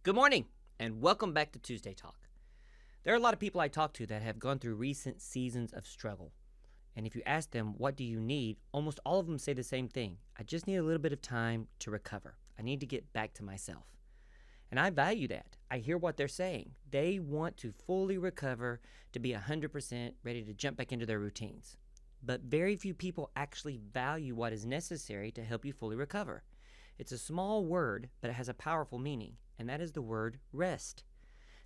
Good morning, and welcome back to Tuesday Talk. There are a lot of people I talk to that have gone through recent seasons of struggle. And if you ask them, what do you need? Almost all of them say the same thing. I just need a little bit of time to recover. I need to get back to myself. And I value that. I hear what they're saying. They want to fully recover, to be 100% ready to jump back into their routines. But very few people actually value what is necessary to help you fully recover. It's a small word, but it has a powerful meaning, and that is the word rest.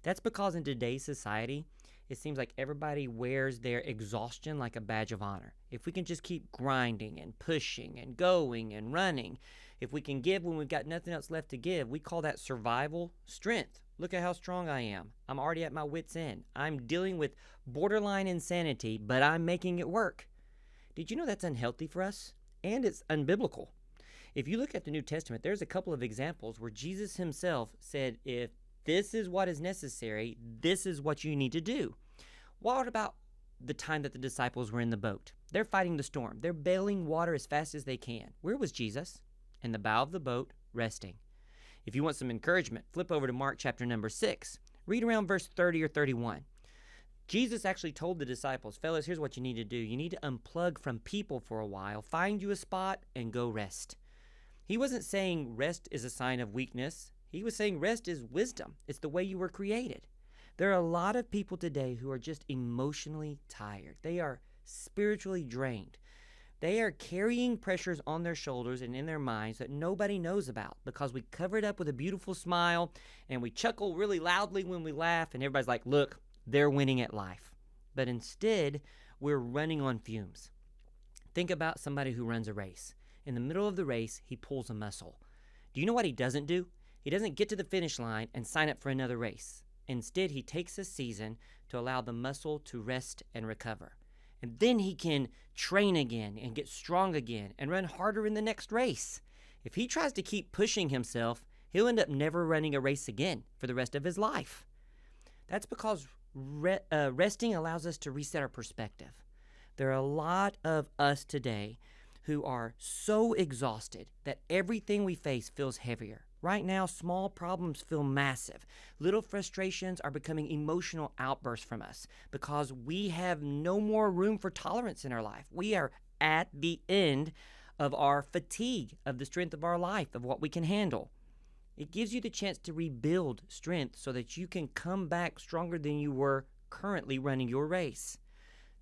That's because in today's society, it seems like everybody wears their exhaustion like a badge of honor. If we can just keep grinding and pushing and going and running, if we can give when we've got nothing else left to give, we call that survival strength. Look at how strong I am. I'm already at my wit's end. I'm dealing with borderline insanity, but I'm making it work. Did you know that's unhealthy for us? And it's unbiblical. If you look at the New Testament, there's a couple of examples where Jesus himself said, if this is what is necessary, this is what you need to do. What about the time that the disciples were in the boat? They're fighting the storm. They're bailing water as fast as they can. Where was Jesus? In the bow of the boat, resting. If you want some encouragement, flip over to Mark chapter number 6. Read around verse 30 or 31. Jesus actually told the disciples, fellas, here's what you need to do. You need to unplug from people for a while, find you a spot, and go rest. He wasn't saying rest is a sign of weakness. He was saying rest is wisdom. It's the way you were created. There are a lot of people today who are just emotionally tired. They are spiritually drained. They are carrying pressures on their shoulders and in their minds that nobody knows about because we cover it up with a beautiful smile and we chuckle really loudly when we laugh and everybody's like, look, they're winning at life. But instead, we're running on fumes. Think about somebody who runs a race. In the middle of the race, he pulls a muscle. Do you know what he doesn't do? He doesn't get to the finish line and sign up for another race. Instead, he takes a season to allow the muscle to rest and recover. And then he can train again and get strong again and run harder in the next race. If he tries to keep pushing himself, he'll end up never running a race again for the rest of his life. That's because resting allows us to reset our perspective. There are a lot of us today who are so exhausted that everything we face feels heavier. Right now, small problems feel massive. Little frustrations are becoming emotional outbursts from us because we have no more room for tolerance in our life. We are at the end of our fatigue, of the strength of our life, of what we can handle. It gives you the chance to rebuild strength so that you can come back stronger than you were currently running your race.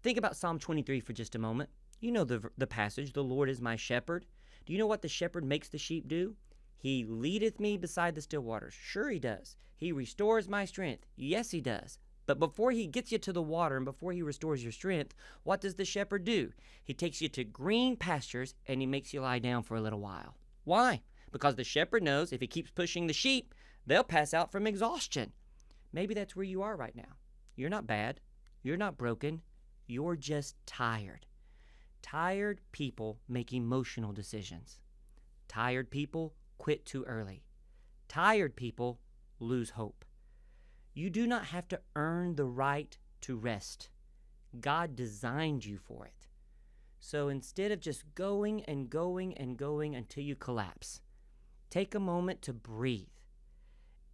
Think about Psalm 23 for just a moment. You know the passage, the Lord is my shepherd. Do you know what the shepherd makes the sheep do? He leadeth me beside the still waters. Sure he does. He restores my strength. Yes, he does. But before he gets you to the water and before he restores your strength, what does the shepherd do? He takes you to green pastures and he makes you lie down for a little while. Why? Because the shepherd knows if he keeps pushing the sheep, they'll pass out from exhaustion. Maybe that's where you are right now. You're not bad. You're not broken. You're just tired. Tired people make emotional decisions. Tired people quit too early. Tired people lose hope. You do not have to earn the right to rest. God designed you for it. So instead of just going and going and going until you collapse, take a moment to breathe.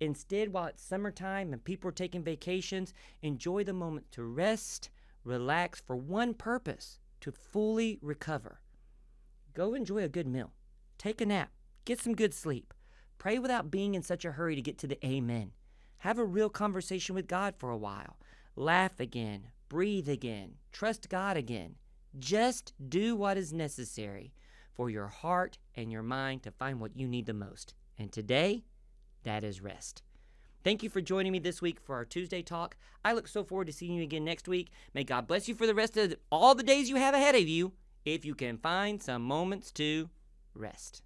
Instead, while it's summertime and people are taking vacations, enjoy the moment to rest, relax for one purpose, to fully recover. Go enjoy a good meal. Take a nap. Get some good sleep. Pray without being in such a hurry to get to the amen. Have a real conversation with God for a while. Laugh again. Breathe again. Trust God again. Just do what is necessary for your heart and your mind to find what you need the most. And today, that is rest. Thank you for joining me this week for our Tuesday Talk. I look so forward to seeing you again next week. May God bless you for the rest of all the days you have ahead of you, if you can find some moments to rest.